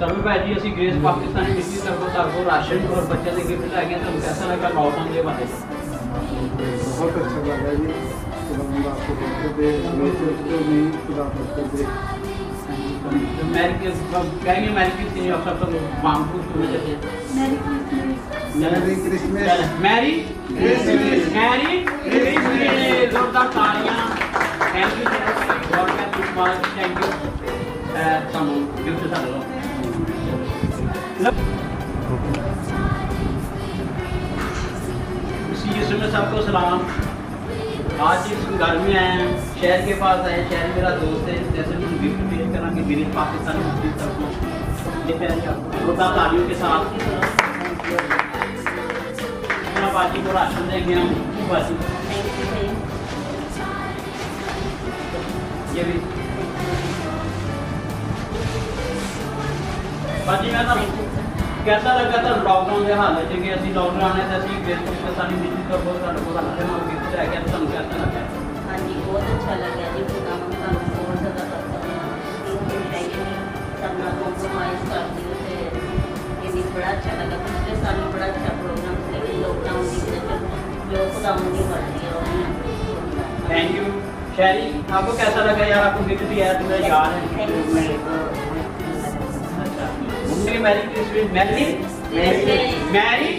सभी भाई जी असं ग्रेस पाकिस्तानी मिट्टी तरफों राशन और बच्चों के गिफ्ट लैके तो कैसा लगा लॉकडाउन के बारे में? बहुत अच्छा लगा जी। आपको Mary Christmas. Merry Christmas. Merry Christmas. जोरदार तालियां। Thank you God bless you much. Thank you ਸਾਨੂੰ गिफ्ट सारे में सबको सलाम। आज इस घर में आए हैं, शहर के पास आए। शहर मेरा दोस्त है, जैसे हम गिफ्ट पेश करेंगे गिरीश पाकिस्तानी मुस्लिम तरफों तालियों के साथ बाजी को राशन देंगे हम। बाजी ये भी बाजी मैं कैसा लगा था लॉकडाउन के हाल कि असं लॉकडाउन है तो गिफ्ट पाकिस्तानी मिस्टी तरफों गिफ्ट रह गया। तुम कैसा लगा? हाँ जी बहुत अच्छा लगा जी। बहुत ज़्यादा करना कॉम्प्रोमाइज़ कर दी तो ये बड़ा अच्छा लगा। पिछले साल में बड़ा अच्छा प्रोग्राम था, लेकिन लॉकडाउन की वजह से जो खुदा की मर्जी है। थैंक यू शहरी। आपको कैसा लगा यार? आपको गिफ्ट दिया है, तुम्हें याद है? Merry Christmas. Merry merry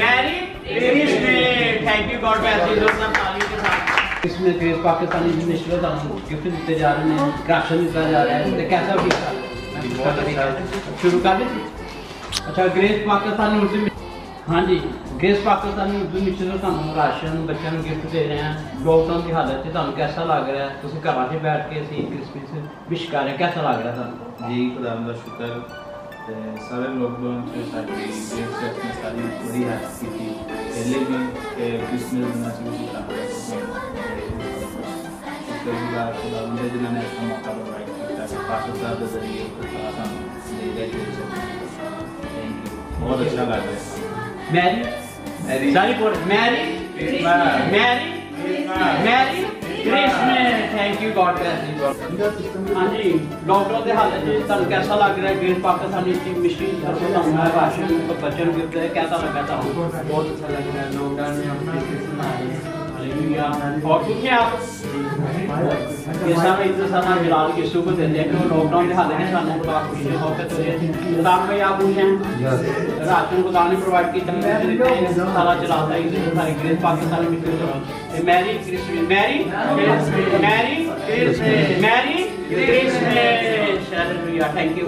merry Christmas. Thank you God bless you. जोरदार तालियों के साथ इसमें ग्रेस पाकिस्तानी मिनिस्टर को गिफ्ट दिए जा रहे हैं, राशन दिया जा रहा है। तो कैसा फील शुरू कर दी? अच्छा ग्रेस पाकिस्तानी मुस्लिम। हाँ जी ग्रेस पाकिस्तानी मुस्लिम मिनिस्टर को राशन बच्चों को गिफ्ट दे रहे हैं लॉकडाउन की हालत से। तुम कैसा लग रहा है? तुम घर से बैठ के क्रिसमस विश कर रहे हैं, कैसा लग रहा था? जी खुदा का शुक्र। सारे लॉकडाउन से सारी सारी बड़ी हेल्प की थी। पहले भी क्रिसमस मनाना शुक्र जिन्होंने ऐसा मौका प्रोवाइड किया पास साहब के जरिए बहुत अच्छा लग रहा है। मैरी सारी बोल merry merry merry Christmas. Thank you God bless you. हाँ जी लॉकडाउन के हालत में तुम कैसा लग रहा है? ग्रेस पाकिस्तानी मिस्टी राशन बच्चों को गिफ्ट है, कैसा लगा था? बहुत अच्छा लग रहा है। लॉकडाउन में हम क्रिसमस मना रहे हैं। और कुछ आप ये सब इतना सारा जलाल की सुबह देते हैं कि लॉकडाउन के हालत में सानू बड़ा खुशी है। मौके तो साहब भाई आप पूछें राशन को दाने प्रोवाइड की सारा चलाता है इसी सारी ग्रेस पाकिस्तानी मिस्टी। Merry Christmas. Merry merry Christmas. Merry Christmas. Hallelujah. Thank you.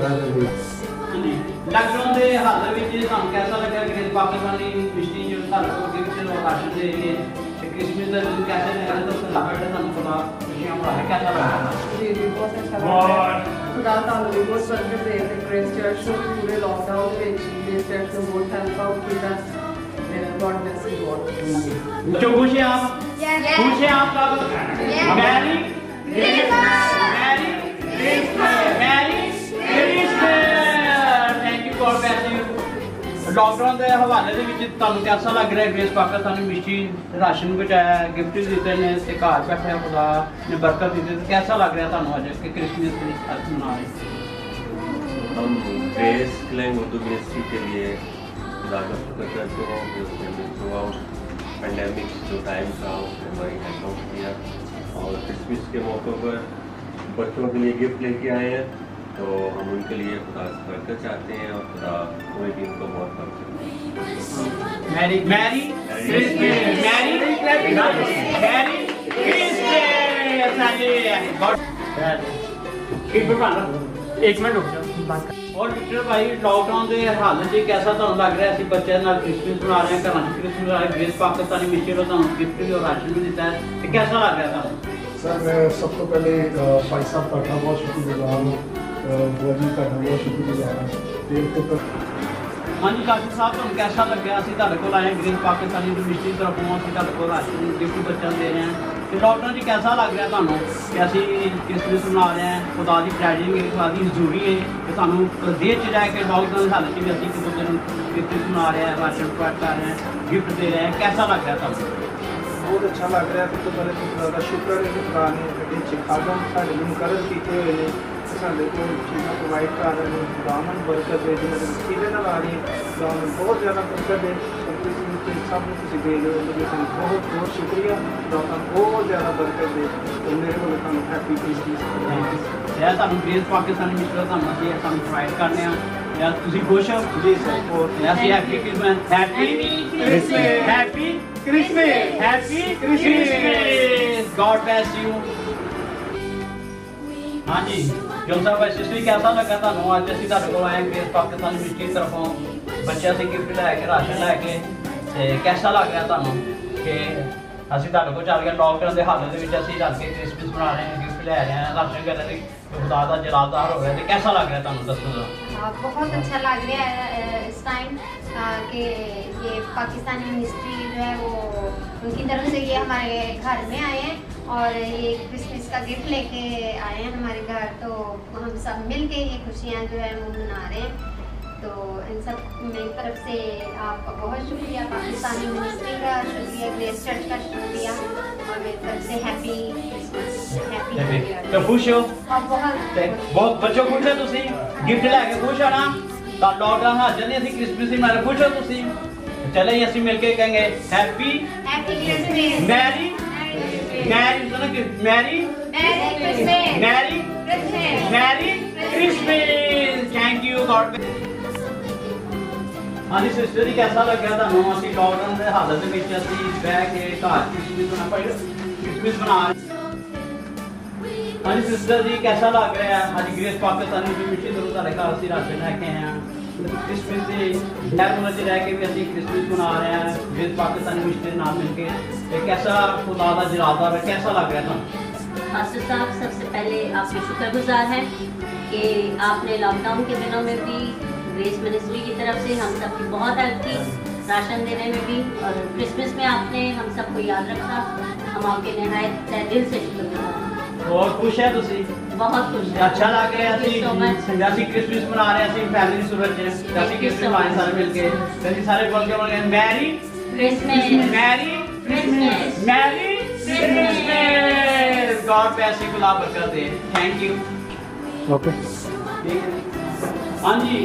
Lockdown के हालत में तुम कैसा लगा ग्रेस पाकिस्तानी मिस्टी जो राशन दे रही है क्रिसमस का दिन कैसे लगा? तो लगा था खुशियां बढ़ा कैसा लगा? जी बहुत अच्छा लगा। खुदा ताला भी बहुत बरकत दे ते ग्रेस चर्च को पूरे लॉकडाउन में ग्रेस चर्च को बहुत हेल्प आउट किया। God bless you all. जो खुश हैं आप? खुश हैं आप सब? Mary Christmas. Merry Christmas. Merry Christmas. Thank you God bless you. Lockdown के हवाले तुम कैसा लग रहा है? ग्रेस पाकिस्तानी मिस्टी राशन बचाया गिफ्ट दिते ने घर बैठे खुदा ने बरकत दी। कैसा लग रहा है तुम अज कि क्रिसमस मना रहे? हम ग्रेस क्लैंग उर्दू मिनिस्ट्री के लिए खुदा का शुक्र करते हैं कि उसने थ्रू आउट पेंडेमिक जो टाइम था उसने हमारी हेल्प आउट किया। और क्रिसमस के मौक़े पर बच्चों के लिए गिफ्ट लेके आए हैं, तो हम उनके लिए खुदा से बरकत चाहते हैं और खुदा कोई भी उनको बहुत बरकत। Merry merry Christmas. Merry merry Christmas. एक मिनट रुक जाओ। और विक्टर भाई लॉकडाउन के हालत में कैसा तुम लग रहा है? बच्चे क्रिसमस मना रहे हैं, घर क्रिसमस मना रहे हैं, ग्रेस पाकिस्तानी मिस्टी को तुम गिफ्ट भी और राशन भी दिता है, कैसा लग रहा था? सर मैं सब तो पहले भाई साहब का बहुत शुक्रगुजार हूँ। बोली का बहुत शुक्रगुजार हूँ। हाँ जी कासिम साहब तुम कैसा लगे? असं को आए ग्रेस पाकिस्तानी मिस्टी तरफों असं राशन गिफ्ट बच्चों दे रहे हैं। तो लॉकडाउन कैसा लग रहा है तुम कि असं क्रिसमस मना रहे हैं? खुदा की ट्रैजिंग खुदा की जरूरी है कि सानू देर च जाए कि लॉकडाउन हालत में असं एक दूसरे क्रिसमस मना रहे हैं, राशन प्रोवाइड कर रहे हैं, गिफ्ट दे रहे हैं, कैसा लग रहा है तुम? बहुत अच्छा लग रहा है। तो पहले तो खुदा का शुक्र है कि खुदा ने चिखागा साढ़े मुकरर किए हुए हैं। ਸਾਡੇ ਕੋਲ ਚੀਜ਼ਾਂ ਪ੍ਰੋਵਾਈਡ ਕਰ ਰਹੇ ਨੇ। ਖੁਦਾਵੰਦ ਬਰਕਤ ਦੇ ਜਿਨ੍ਹਾਂ ਦੇ ਵਸੀਲੇ ਨਾਲ ਆ ਰਹੀ ਹੈ, ਖੁਦਾਵੰਦ ਬਹੁਤ ਜ਼ਿਆਦਾ ਬਰਕਤ ਦੇ। ਸਭ ਨੂੰ ਤੁਸੀਂ ਦੇ ਦਿਓ, ਸਾਨੂੰ ਬਹੁਤ ਬਹੁਤ ਸ਼ੁਕਰੀਆ। ਖੁਦਾਵੰਦ ਬਹੁਤ ਜ਼ਿਆਦਾ ਬਰਕਤ ਦੇ। ਤੇ ਮੇਰੇ ਕੋਲ ਤੁਹਾਨੂੰ ਹੈਪੀ ਕ੍ਰਿਸਮਸ। ਯਾਰ ਤੁਹਾਨੂੰ ਗ੍ਰੇਸ ਪਾਕਿਸਤਾਨੀ ਮਿਸਟਰ ਤੁਹਾਨੂੰ ਅਸੀਂ ਸਾਨੂੰ ਪ੍ਰੋਵਾਈਡ ਕਰਨੇ ਆ। ਯਾਰ ਤੁਸੀਂ ਖੁਸ਼ ਹੋ ਜੀ ਸਰ। ਹੋਰ ਅਸੀਂ happy Christmas, happy Christmas. Happy Christmas. Happy Christmas, God bless you. हाँ जी जो साहब सिस्टर कैसा लगा ਤੁਹਾਨੂੰ ਅੱਜ ਅਸੀਂ ਤੁਹਾਡੇ ਕੋਲ ਆਏ ਗ੍ਰੇਸ ਪਾਕਿस्तान ਮਿਸਟਰੀ ਤਰਫੋਂ ਬੱਚਿਆਂ ਸੇ ਗਿਫਟ ਲੈ ਕੇ ਰਾਸ਼ਨ ਲੈ ਕੇ ਤੇ कैसा ਲੱਗ ਰਿਹਾ ਤੁਹਾਨੂੰ ਕਿ ਅਸੀਂ ਤੁਹਾਡੇ ਕੋਲ ਚੱਲ ਕੇ ਲੋਕਡਾਊਨ ਦੇ ਹਾਲਾਤ ਦੇ ਵਿੱਚ ਅਸੀਂ ਰੱਜ ਕੇ ਕ੍ਰਿਸਮਸ ਮਨਾ ਰਹੇ ਹਾਂ, ਗਿਫਟ ਲੈ ਰਹੇ ਹਾਂ, ਰਾਸ਼ਨ ਕਰ ਰਹੇ ਹਾਂ, खुदा ਦਾ जलालदार हो रहा है तो कैसा लग रहा है ਤੁਹਾਨੂੰ ਦੱਸੋ जरा। बहुत अच्छा लग रहा है इस टाइम कि ये पाकिस्तानी मिनिस्ट्री जो है वो उनकी तरफ से ये हमारे घर में आए हैं और ये क्रिसमस का गिफ्ट लेके आए हैं हमारे घर। तो हम सब मिल के ये खुशियाँ जो है वो मना रहे हैं। तो इन सब मेरी तरफ से आपका बहुत शुक्रिया, पाकिस्तानी मिनिस्ट्री का शुक्रिया, ग्रेस चर्च का शुक्रिया और मेरी तरफ से happy Christmas, happy new year. तो खुश हो और बहुत बहुत बच्चों खुश हो तुसी गिफ्ट लेके खुश हो ना ਤਾਂ ਲੋਕਡਾਊਨ ਹਾਜ਼ਰ ਨੇ ਅਸੀਂ ਕ੍ਰਿਸਮਸ ਦੀ ਮਨਾਉਣ ਖੁਸ਼ ਹੋ ਤੁਸੀਂ ਚਲੇ ਅਸੀਂ ਮਿਲ ਕੇ ਕਹਾਂਗੇ ਹੈਪੀ क्रिसमस, ਮੈਰੀ ਮੈਰੀ ਸੁਣਾ ਕਿ merry merry Christmas, merry Christmas. Merry Christmas thank you God. ਹਾਂਜੀ ਸਿਸਟਰ ਜੀ ਕਿਹਦਾ ਲੱਗਿਆ ਤੁਹਾਨੂੰ ਅਸੀਂ ਲੋਕਡਾਊਨ ਦੇ ਹਾਲਤ ਦੇ ਵਿੱਚ ਅਸੀਂ ਬਹਿ ਕੇ ਘਰ ਕ੍ਰਿਸਮਸ ਮਨਾ हाँ जी सिस्टर जी कैसा लग रहा है आज ग्रेस पाकिस्तानी जो मिशन जरूर ਤੁਹਾਡੇ ਘਰ ਅਸੀਂ ਰਾਸ਼ਨ ਲੈ ਕੇ ਆਏ ਹਾਂ क्रिसमस ਦੇ ਡੈਮੋਨ ਚ ਰਹਿ ਕੇ ਵੀ ਅਸੀਂ क्रिसमस मना रहे हैं ग्रेस पाकिस्तानी मिशन ਦੇ ਨਾਲ मिल के ये कैसा खुदा ਦਾ जलालदार है कैसा लग रहा है ਤੁਹਾਨੂੰ। पास्टर साहब सबसे पहले आपके शुक्रगुजार हैं कि आपने लॉकडाउन के दिनों में भी ग्रेस मिनिस्ट्री की तरफ से हम सब की बहुत हेल्प की, राशन देने में भी, और क्रिसमस में आपने हम सबको याद रखा। हम आपके नहायत तहे दिल से शुक्रगुजार हैं। और खुश है ਤੁਸੀਂ बहुत खुश हैं। अच्छा लग रहा है Thank you so much। ਅਸੀਂ क्रिसमस मना रहे हैं ਅਸੀਂ फैमिली सूरत ਚ ਅਸੀਂ क्रिसमस मनाए सारे मिल के ਅਸੀਂ ਸਾਰੇ बोल के बोल Mary Christmas, merry Christmas, merry Christmas, God bless you, खुदा बरकत दे, थैंक यू। ओके हाँ जी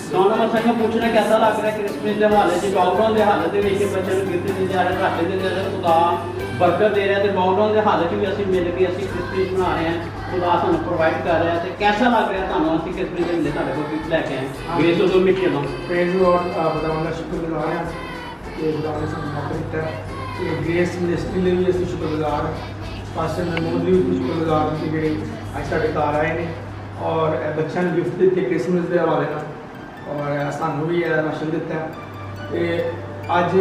दोनों मत पूछना कैसा लग रहा है क्रिसमस के हवाले से लॉकडाउन के हालत के बच्चों को गिफ्ट दी जा रहा है, घाटे दे रहे हैं, खुदा बरकत दे रहा है। तो लॉकडाउन के हालत भी असं मिल के असं क्रिसमस मना रहे हैं, खुदा सानू प्रोवाइड कर रहा है। तो कैसा लग रहा है तुम असं क्रिसमस के मिले तुहाडे कोल गिफ्ट लैके आए ग्रेस उदो मिट्टी लो प्रेज लॉर्ड खुदावंद ਦਾ ਸ਼ੁਕਰਗੁਜ਼ਾਰ ਹਾਂ ਕਿ ਖੁਦਾ ਨੇ ਸਾਨੂੰ ਮੌਕਾ ਦਿੱਤਾ ਤੇ ਗ੍ਰੇਸ ਮਿਨਿਸਟਰੀ ਲਈ ਵੀ ਅਸੀਂ ਸ਼ੁਕਰਗੁਜ਼ਾਰ ਹਾਂ। ਪਾਸਟਰ ਮਹਿਮੂਦ ਲਈ ਵੀ ਸ਼ੁਕਰਗੁਜ਼ਾਰ ਹਾਂ ਕਿ ਜਿਹੜੇ ਅੱਜ ਸਾਡੇ ਘਰ ਆਏ ਨੇ ਔਰ ਬੱਚਿਆਂ ਨੂੰ ਗਿਫਟ ਦਿੱਤੇ ਕ੍ਰਿਸਮਸ ਦੇ ਹਵਾਲੇ ਨਾਲ ਔਰ ਸਾਨੂੰ ਵੀ ਰਾਸ਼ਨ ਦਿੱਤਾ ਤੇ ਅੱਜ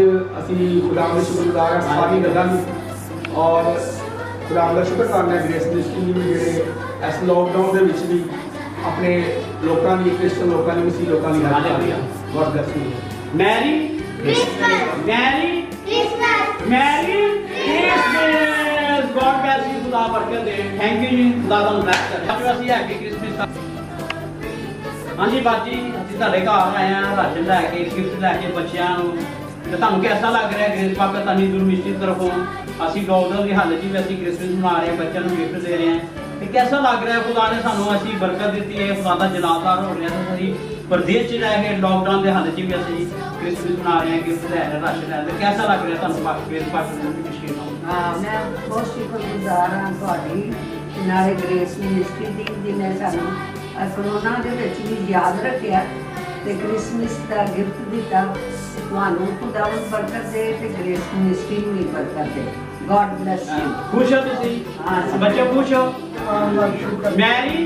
ਅਸੀਂ ਖੁਦਾ ਦੇ ਸ਼ੁਕਰਗੁਜ਼ਾਰ ਹਾਂ ਸਾਰੀ ਗੱਲਾਂ ਦੀ ਔਰ ਖੁਦਾ ਦਾ ਸ਼ੁਕਰ ਕਰਨਾ ਗ੍ਰੇਸ ਮਿਨਿਸਟਰੀ ਵੀ ਜਿਹੜੇ ਇਸ ਲੋਕਡਾਊਨ ਦੇ ਵਿੱਚ ਵੀ ਆਪਣੇ ਲੋਕਾਂ ਦੀ ਕ੍ਰਿਸਚਨ ਲੋਕਾਂ ਦੀ ਮਸੀਹ ਲੋਕਾਂ ਦੀ ਹੈਲਪ ਕਰ ਰਹੀ ਹੈ। God bless you. Mary Christmas, merry Christmas. Merry Christmas, God bless you, खुदा बरकत दे, थैंक यू जी, खुदा ਤੁਹਾਨੂੰ ਬਲੈਸ ਕਰੇ। ਅੱਜ ਅਸੀਂ ਹੈਪੀ ਕ੍ਰਿਸਮਸ ਦਾ ਹਾਂਜੀ ਬਾਜੀ ਅਸੀਂ ਤੁਹਾਡੇ ਘਰ ਆਏ ਹਾਂ ਰਾਸ਼ਨ ਲੈ ਕੇ ਗਿਫਟ ਲੈ ਕੇ ਬੱਚਿਆਂ ਨੂੰ ਤੇ ਤੁਹਾਨੂੰ ਕਿਹਦਾ ਲੱਗ ਰਿਹਾ ਗ੍ਰੇਸ ਪਾਕਿਸਤਾਨੀ ਮਿਸ਼ਨ ਤਰਫੋਂ ਅਸੀਂ ਲੋਕਡਾਊਨ ਦੀ ਹਾਲਤ ਵਿੱਚ ਅਸੀਂ ਕ੍ਰਿਸਮਸ ਮਨਾ ਰਹੇ ਹਾਂ ਬੱਚਿਆਂ ਨੂੰ ਗਿਫਟ ਦੇ ਰਹੇ ਹਾਂ ਤੇ ਕਿਹਦਾ ਲੱਗ ਰਿਹਾ खुदा ने ਸਾਨੂੰ ਅਸੀਂ ਬਰਕਤ ਦਿੱਤੀ ਹੈ खुदा ਦਾ ਜਲਾਲਦਾਰ ਹੋ ਰਿਹਾ ਤੇ ਅਸੀਂ परदेश च रह के लॉकडाउन के हालत भी असं क्रिसमस मना रहे हैं गिफ्ट लै रहे राशन लै रहे कैसा लग रहा हाँ मैं बहुत शुक्रगुजार हाँ ਤੁਹਾਡੀ नाले ग्रेस मिनिस्ट्री दी जिन्हें सानू कोरोना दे विच भी याद रखिया ते क्रिसमस का गिफ्ट दिता। ਤੁਹਾਨੂੰ खुदावंद बरकत दे ते ग्रेस मिनिस्ट्री नूं भी बरकत दे। God bless you. खुश हो तुसी बच्चे खुश हो merry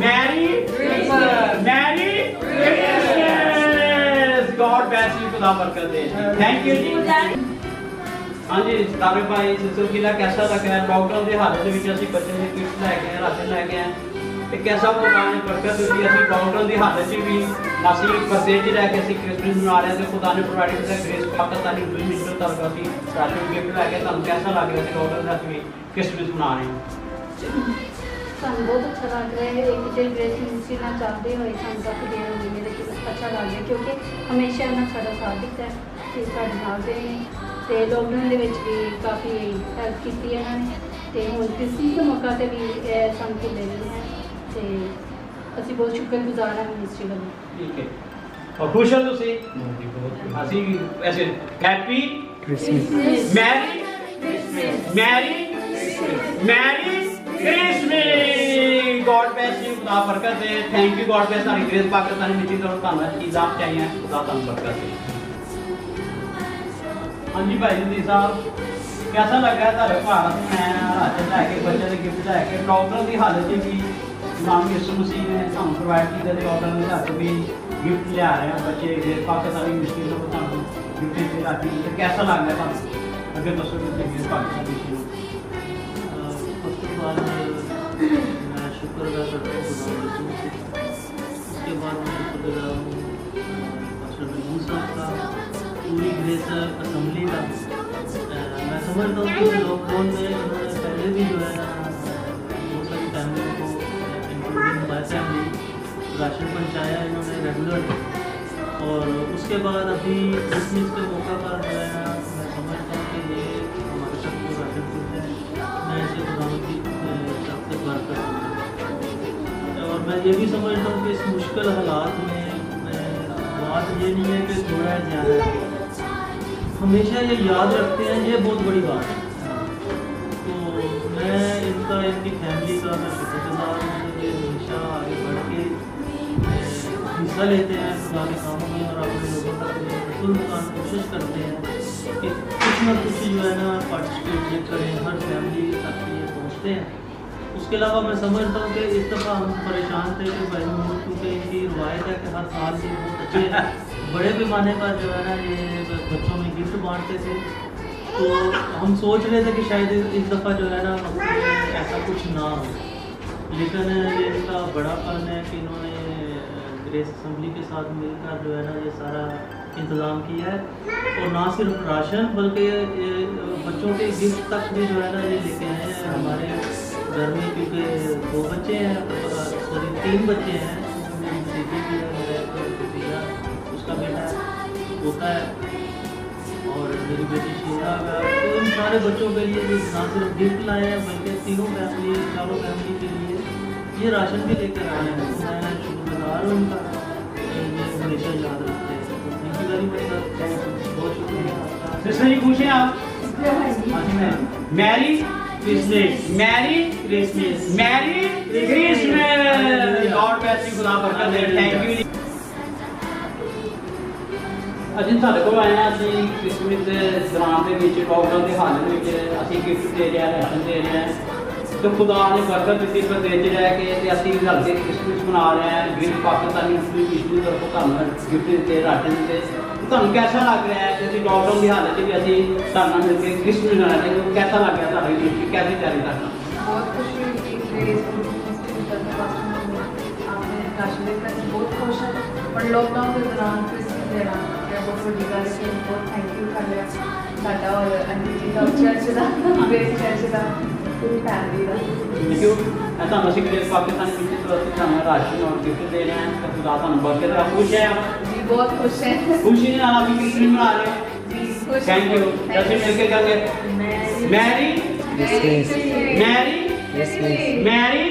merry merry Christmas, God bless you, खुदा बरकत दे, थैंक यू जी। हाँ जी तारे भाई सिस्टर किला कैसा लग रहा है लॉकडाउन के हालत में असं बच्चे ने गिफ्ट लैके आए राशन लैके आए तो कैसा खुदा ने बरकत दी असं लॉकडाउन की हालत भी असं परदेश रह के असं क्रिसमस मना रहे हैं तो खुदा ने प्रोवाइड किया ग्रेस पाकिस्तानी मिशन तरफ असं राशन गिफ्ट लैके तुम कैसा लग रहा है लॉकडाउन में भी क्रिसमस मना रहे हैं। ਸਾਨੂੰ ਬਹੁਤ ਅੱਛਾ ਲੱਗ ਰਿਹਾ ਹੈ ਇੱਕ ਜੇ ਗ੍ਰੇਸ ਮਿਨਿਸਟਰੀ ਨਾਲ ਚੱਲਦੇ ਹੋਏ ਸਾਨੂੰ ਕਾਫੀ ਦੇਰ ਹੋ ਗਈ ਮੇਰੇ ਕੋਲ ਅੱਛਾ ਲੱਗ ਰਿਹਾ ਕਿਉਂਕਿ ਹਮੇਸ਼ਾ ਇਹਨਾਂ ਸਾਡਾ ਸਾਥ ਦਿੱਤਾ ਹੈ ਤੇ ਸਾਡੇ ਨਾਲ ਦੇ ਨੇ ਤੇ ਲੋਕਡਾਊਨ ਦੇ ਵਿੱਚ ਵੀ ਕਾਫੀ ਹੈਲਪ ਕੀਤੀ ਇਹਨਾਂ ਨੇ ਤੇ ਹੁਣ ਕ੍ਰਿਸਮਸ ਦੇ ਮੌਕੇ ਤੇ ਵੀ ਸਾਨੂੰ ਭੁੱਲੇ ਨਹੀਂ ਹੈ ਤੇ ਅਸੀਂ ਬਹੁਤ ਸ਼ੁਕਰਗੁਜ਼ਾਰ ਹਾਂ ਮਿਨਿਸਟਰੀ ਵੱਲੋਂ। ਠੀਕ ਹੈ, और खुश हो तुसी? ਅਸੀਂ ऐसे happy Christmas, merry merry merry Christmas. God bless you, खुदा बरकत दे। Thank you, God bless. सारी ग्रेस पाकिस्तानी मिट्टी तो धन्यवाद चीज़ आप चाहिए, खुदा तुम बरकत दे। हाँ जी भाई जी साहब, कैसा लगा तेरे भारत में राशन लैके बच्चे के गिफ्ट लैके लॉकडाउन की हालत भी नाम यीशु मसीह ने सानू प्रोवाइड किया, लॉकडाउन के हाथ भी गिफ्ट ले आ रहे हैं बच्चे पाकिस्तानी मिस्त्री को सानू गिफ्ट दे राती। तो कैसा लग रहा है अगर दसो कि पाकिस्तानी मिस्त्री फर्स्ट ऑफ ऑल मैं शुक्र अदा करता हूँ खुदा रसूल से। उसके बाद मैं शुक्र अदा हूँ पास्टर नजूर साहब का, पूरी ग्रेस असम्बली का। मैं समझता हूँ कि लॉकडाउन में इन्होंने पहले भी जो है ना बहुत सारी फैमिलियों को इंक्लूडिंग माई फैमिली राशन पहुँचाया इन्होंने रेगुलर। और उसके बाद अभी क्रिसमस के मौका पर जो है ना मैं समझता हूँ कि ये हमारे तक जो राशन पहुँचा है मैं इसे खुदावंद की तरफ से बरकत दूँ। और मैं ये भी समझता हूँ कि इस मुश्किल हालात में बात ये नहीं है कि थोड़ा है ज़्यादा है, हमेशा ये याद रखते हैं, ये बहुत बड़ी बात है। तो मैं इनका इनकी फैमिली का मैं शुक्रगुजार हूँ कि हमेशा आगे बढ़ के हिस्सा लेते हैं खुदा के कामों में और अपने लोगों तक रसूल की कोशिश करते हैं कि कुछ ना कुछ जो है ना पार्टिसिपेट ये करें, हर फैमिली तक ये पहुँचते हैं। उसके अलावा मैं समझता हूँ कि इस दफ़ा हम परेशान थे कि भाई मोहम्मद क्योंकि इनकी रवायत है कि हर साल ये बहुत अच्छे बड़े पैमाने पर जो है ना ये बच्चों में गिफ्ट बांटते थे। तो हम सोच रहे थे कि शायद इस दफ़ा जो है ना ऐसा कुछ ना हो, लेकिन ये इनका बड़ा फन है कि इन्होंने ग्रेस असम्बली के साथ मिलकर जो है ना ये सारा इंतज़ाम किया है। और ना सिर्फ राशन बल्कि बच्चों के गिफ्ट तक भी जो है ना ये लेके आए हैं हमारे घर में, क्योंकि 2 बच्चे हैं, सॉरी 3 बच्चे हैं, मेरी भतीजी भी है, मेरा एक भतीजा उसका बेटा होता है और मेरी बेटी शीला है। तो इन सारे बच्चों के लिए भी ना सिर्फ गिफ्ट लाए हैं बल्कि तीनों फैमिली 4 फैमिली के लिए ये राशन भी लेकर आए हैं। तो मैं शुक्रगुजार हूँ उनका, ये हमेशा याद रखते हैं। तो thank you very much sir, thank you, बहुत शुक्रिया आपका। सिस्टर जी खुश हैं आप? Mary Christmas, merry Christmas, merry Christmas. God bless you, खुदा बरकत दे। Thank you. अजी साढ़े को आए हैं, अभी क्रिसमस के दौरान के लॉकडाउन के हाल में अभी गिफ्ट दे रहे हैं, राशन दे रहे हैं। तो खुदा ने बरकत दी प्रदेश च रह के अभी रल के क्रिसमस मना रहे हैं। ग्रेस पाकिस्तानी मिस्त्री तरफों तुहानू गिफ्ट दिते, राशन दिते। तुहानू कैसा लग रहा है कि लॉकडाउन की हालत में अभी तुहानू मिल के क्रिसमस मना रहे हैं? कैसा लग रहा है तुहानू, कैसी तैयारी करना? बहुत खुशी हुई कि ग्रेस मिस्त्री की तरफ आपने राशन देकर बहुत खुश है। पर लॉकडाउन के दौरान क्रिसमस देना बहुत बड़ी गल है। बहुत थैंक यू कर लिया साडा और आंटी जी का, चर्च का, ग्रेस चर्च का, पूरी फैमिली का। क्यों ऐसा मसीह ग्रेस पाकिस्तानी मिस्त्री तरफ से तुहानू राशन और गिफ्ट दे रहे हैं, तो खुदा तुहानू बरकत दे। खुश है आप? जी बहुत खुश है। खुशी है आप भी क्रिसमस मना रहे हैं? Thank you. जैसे मिलकर कहेंगे merry Christmas, merry merry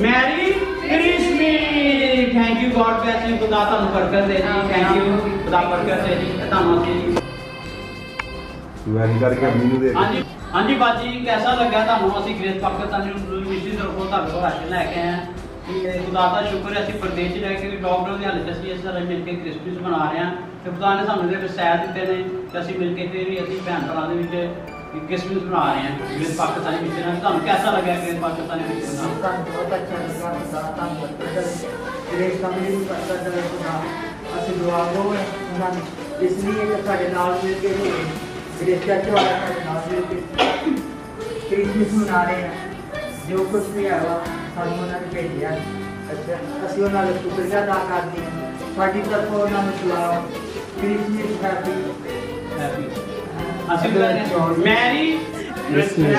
merry Christmas. Thank you, God bless you, खुदा तुहानू बरकत दे जी। थैंक यू, खुदा बरकत दे जी। तुहानू जी मैरी करके अम्मी दे। हाँ जी बाजी, कैसा लगा तुहानू असीं ग्रेस पाकिस्तानी मिस्त्री तरफों तुहाडे कोल राशन लैके आए हैं? खुदा का शुक्र है, असीं प्रदेश रह के लॉकडाउन की हालत असीं इस तरह मिल के क्रिसमस मना रहे हैं। तो खुदा ने सानू ये वसायल दिते ने कि असीं मिल के फिर भी असीं भैन भरावां दे विच क्रिसमस मना रहे हैं ग्रेस पाकिस्तानी मिस्त्री नाल। तुहानू कैसा लगा ग्रेस पाकिस्तानी मिस्त्री नाल? बहुत अच्छा लगा। खुदा तुहानू बरकत दे, ग्रेस फैमिली नूं बरकत दे। खुदा असीं दुआ गो है उन्हां दी, इसलिए कि साडे नाल मिल के ग्रेस चर्च वाले साडे नाल मिल के क्रिसमस मना रहे हैं। जो कुछ भी है सानू उन्होंने भेजा। अच्छा असीं उन्हां दा शुक्रिया अदा करते हैं। साडी तरफों उन्होंने सलाम, Christmas happy Mary Christmas,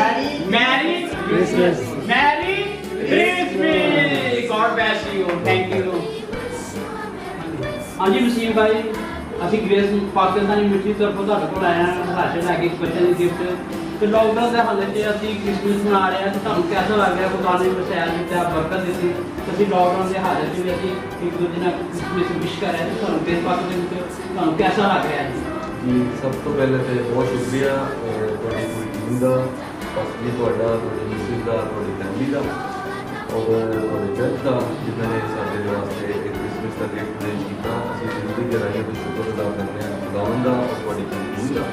merry Christmas, merry Christmas. God bless you, thank you. हाँ जी वसीम भाई, असीं ग्रेस पाकिस्तानी मिस्त्री तरफों तुहाडे कोल आए हैं राशन लैके बच्चों की गिफ्ट। तो लॉकडाउन के हालत में अभी क्रिसमस मना रहे हैं, तो तुहानू कैसा लग रहा है? खुदा ने वसैल दिता, बरकत दी, तो अभी लॉकडाउन के हालत में अभी एक दूसरे ने क्रिसमस विश कर रहे हैं, तो तुहानू इस बात में तुहानू कैसा लग रहा है जी? सब तो पहले तो बहुत शुक्रिया थोड़ी पूरी टीम का, फसली थोड़ा थोड़ी मिसिस का, थोड़ी फैमिली का और थोड़े चर्च का जिन्होंने साढ़े वास्ते एक क्रिसमस का गिफ्ट अरेंज किया। असं जिंदगी के राइए तो शुक्र अदा करने खुदावन का और थोड़ी टीम का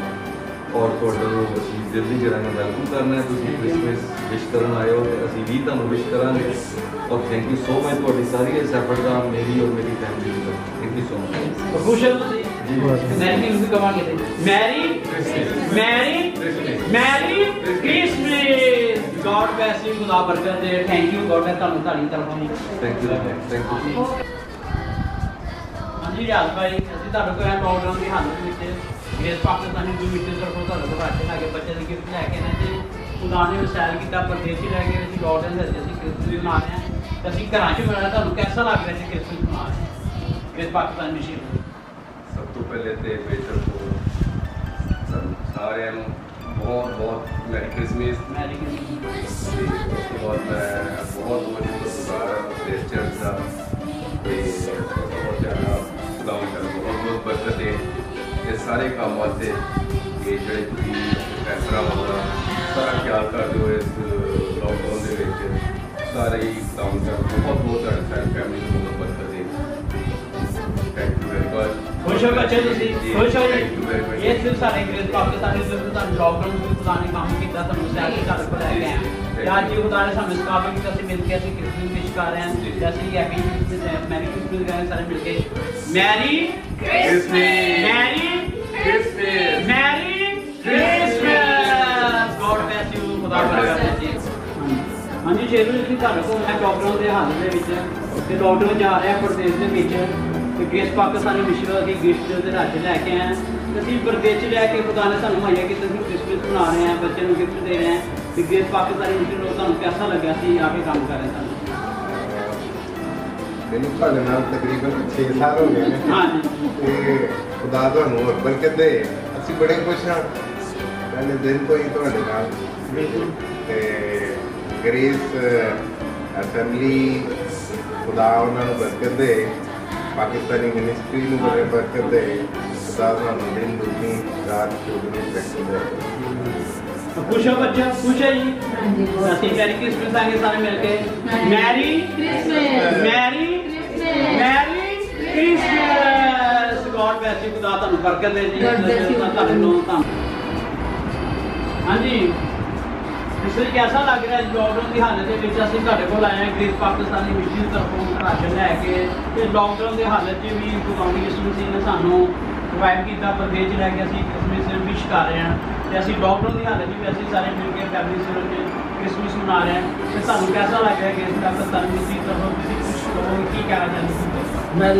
और थोड़ा असं जल्दी के राइए वेलकम करना है। तुम क्रिसमस विश करन आए हो तो असं भी तुम विश करांगे और थैंक यू सो मच थोड़ी सारी इस एफर्ट का, मेरी और मेरी फैमिली का। Thank you so much. खुश हो तुम? मैरी भी कमांगे थे merry merry merry Christmas. God bless you, खुदा बरकत दे। थैंक यू गॉड ब्लेस तुहानू ताड़ी तरफों। Thank you. हाँ जी रियाज भाई, असं तुहाडे कोल लॉकडाउन की हालत में ग्रेस पाकिस्तानी यूनिटी तरफों तुहाडे कोल राशन लैके बच्चे के गिफ्ट लैके आए थे। खुदा ने वसैल किया, परदेस ही रह गए, असं लॉकडाउन से असं क्रिसमस भी मना रहे हैं, तो असं घर च मिलना। तुहानू कैसा लग रहा है क्रिसमस मना रहे हैं ग्रेस पाकिस्तान मिशन? सब तो पहले तो बेटर को सारे बहुत बहुत मैरी क्रिसमस। Merry Christmas. उसके बाद मैं बहुत बहुत शुक्रगुजार हूँ चर्च का, बहुत ज़्यादा खुदा बहुत बहुत बरकत है ये सारे काम वास्ते। ये जोड़े तुम फैसला होगा सारा ख्याल करते हो इस लॉकडाउन के सारे ही काम का बहुत बहुत सारी फैमिली को बहुत बरकत है। Thank you very much. खुश हो बच्चे तुम? खुश हो जी? ये सिर्फ सारे ग्रेस पाकिस्तानी सिर्फ लॉकडाउन में खुदा ने काम किया, तुम वसैल के घर को लैके आए। आज जी खुदा ने सानू इस काबिल कि मिल के असं क्रिसमस विश कर रहे हैं, जैसे हैप्पी क्रिसमस मैरी क्रिसमस कह रहे हैं सारे मिल के Mary Christmas merry Christmas merry Christmas. God bless you, खुदा बरकत दे। हाँ जी शेरू जी, तुहाडे कोल है लॉकडाउन के हालत दे विच ते लॉकडाउन जा रहा है परदेस दे विच ते ग्रेस पाकिस्तानी मिशन असीं गिफ्ट ते राशन लैके आए हैं, ते असीं परदेस च लैके खुदा ने सानू मुहैया कि असीं क्रिसमस मना रहे हैं, बच्चे को गिफ्ट दे रहे हैं। तो ग्रेस पाकिस्तानी मिशन को तुहानू कैसा लग्या सी आके काम कर रहे हैं? मैनू तुहाडे नाल तकरीबन 6 साल हो गए हैं। हाँ जी। ते खुदा तुहानू होर बरकत दे। असीं बड़े खुश हाँ पहले दिन तो ही तुहाडे नाल ते ग्रेस फैमिली खुदा उन्होंने बरकत दे, पाकिस्तानी मिनिस्ट्री में बड़े बरकत दे, खुदा उन्होंने दिन दुगनी रात चौगुनी बरकत दे। खुश हो बच्चा? खुश है जी? असं मैरी क्रिसमस आएंगे सारे मिलके Mary Christmas merry merry Christmas. God bless you, खुदा तुहानू बरकत दे जी। हाँ जी इसलिए कैसा लग रहा है लॉकडाउन की हालत में असं तुहाडे कोल आए हैं ग्रेस पाकिस्तानी मिशन तरफों राशन लैके, तो लॉकडाउन की हालत में भी खुदा यीशु मसीह ने सानू प्रोवाइड किया, परदेस च लैके असीं क्रिसमस विश कर रहे हैं, तो असीं लॉकडाउन की हालत में असीं सारे मिल के फैमिली से क्रिसमस मना रहे हैं। तो सानू कैसा लग रहा है ग्रेस पाकिस्तानी मिशन तरफों किसी कुछ लोगों की कहना चाहते? मैं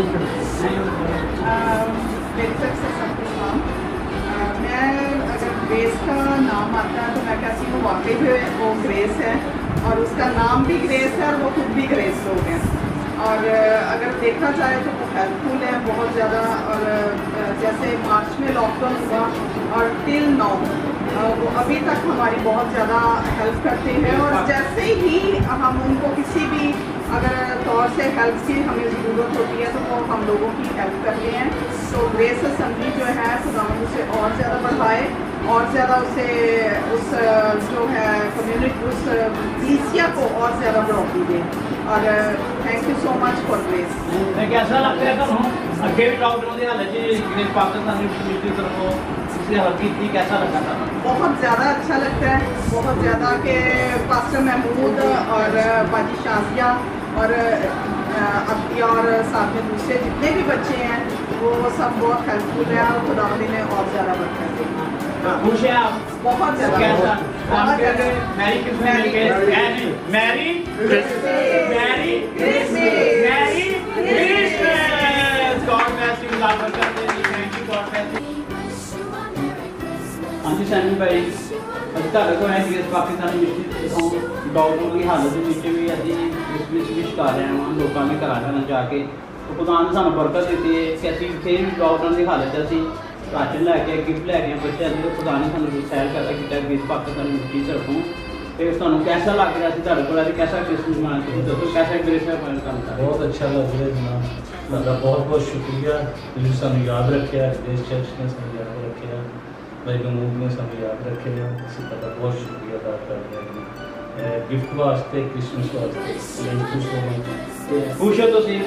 अगर ग्रेस का नाम आता है तो मैं कहती हूँ वाकई में वो ग्रेस है और उसका नाम भी ग्रेस है और वो खुद भी ग्रेस लोग हैं। और अगर देखा जाए तो वो हेल्पफुल है बहुत ज़्यादा। और जैसे मार्च में लॉकडाउन हुआ और टिल नाउ वो अभी तक हमारी बहुत ज़्यादा हेल्प करते हैं। और जैसे ही हम उनको किसी भी अगर तौर से हेल्प की हमें ज़रूरत होती है तो वो हम लोगों की हेल्प करते हैं। तो ग्रेस असेंबली जो है खुदा उसे और ज़्यादा बढ़ाए और ज़्यादा उसे उस जो है कम्युनिटी उस कलीसिया को और ज़्यादा बढ़ोतरी दे। और thank you so much for grace. कैसा लगता है तुहानू अगे भी लॉकडाउन की हालत ग्रेस पाकिस्तानी मिशन की तरफों इसने हेल्प की, कैसा लगा था? बहुत ज़्यादा अच्छा लगता है, बहुत ज़्यादा कि पास्टर महमूद और बाजी शाजिया और अब्बिया और साथ में दूसरे जितने भी बच्चे हैं वो सब बहुत हेल्पफुल है और खुदा ने और ज़्यादा बरकत दी। खुश है आप? बहुत ज़्यादा। कैसा? Merry Christmas merry merry merry Christmas. God bless you, खुदा बरकत दे। Thank you, God bless you. हाँ जी सैनी भाई, अभी तुहाडे कोल है ग्रेस पाकिस्तानी मिशन लॉकडाउन की हालत में भी अभी क्रिसमस विश कर रहे हैं लोगों के घर घर जाके। तो खुदा ने सानू बरकत दी है कि असीं फिर लॉकडाउन की हालत असीं राशन लैके गिफ्ट लैके बच्चे आते खुदा ने सानू सैर करके किया ग्रेस पाकिस्तानी मिट्टी तरफों तो सानू कैसा लग रहा है तुहाडे कोल कैसा क्रिसमस मनाया तुसीं दसो कैसा ग्रेस काम कर बहुत अच्छा लग रहा है जनाब, ਤੁਹਾਡਾ बहुत बहुत शुक्रिया ਤੁਸੀਂ ਸਾਨੂੰ याद रखे, ग्रेस चर्च ने ਸਾਨੂੰ याद रखे, भाई महमूद ने ਸਾਨੂੰ याद रखे, ਅਸੀਂ ਤੁਹਾਡਾ बहुत शुक्रिया अदा करते हैं गिफ्ट वास्ते क्रिसमस वास्ते। Thank you so much. खुश हो तुसीं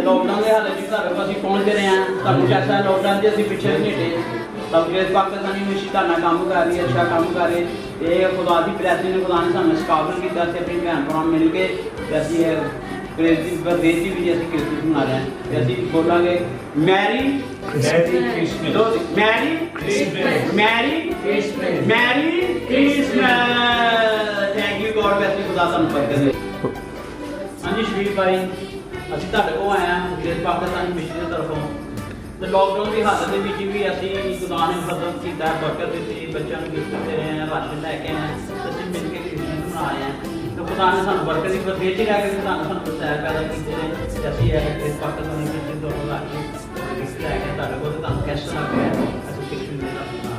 लॉकडाउन के हाल च घर असीं पहुंच रहे हैं, तुहानू कैसा लॉकडाउन से असीं पिछे नहीं हटे, सब ग्रेस पाकिस्तानी मिशन तुहाडा काम कर रही है, अच्छा काम कर रही है। ये खुदा की ब्लैसिंग ने खुदा ने सानू काबिल किया अपनी भैन भरा मिल के असीं ग्रेस की बर्थडे भी असीं क्रिसमस मना रहे हैं। असीं बोलांगे merry Christmas, merry Christmas, merry Christmas, merry Christmas. Thank you God bless you, खुदा तुहानू बरकत दे। हाँ जी शरीफ भाई असीं तुहाडे कोल आए हैं ग्रेस पाकिस्तानी मिशन की तरफों, तो लॉकडाउन की हालत भी असी खुदा ने मदद किया, बरकत दी, बच्चों को गिफ्ट दे रहे हैं, राशन लैके आए हैं, असीं मिल के क्रिसमस मना रहे हैं। तो खुदा ने सानू बरकत दी, बस बेच रहा कि खुदा ने सानू सैर पैदा किए हैं। असीं ग्रेस पाकिस्तानी मिशन तो राशन गिफ्ट लैके तुहाडे कोल तुहानू कैसा लग रहा है असीं क्रिसमस मना रहे हैं।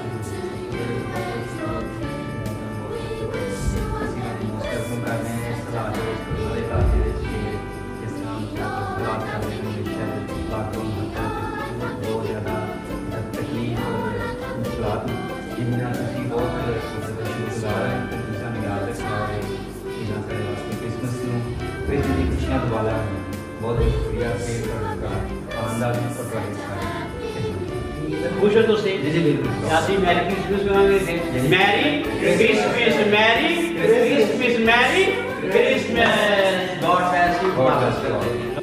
जिन्हें अभी बहुत शुक्रगुजार हैं कि तुम याद रखा है इन्होंने क्रिसमस क्रिसमस की खुशियां दुबारा बहुत बहुत शुक्रिया खानदान खुश हो तुसीं असीं मैरी क्रिसमस मनांगे, merry Christmas, merry Christmas, merry Christmas. God bless you.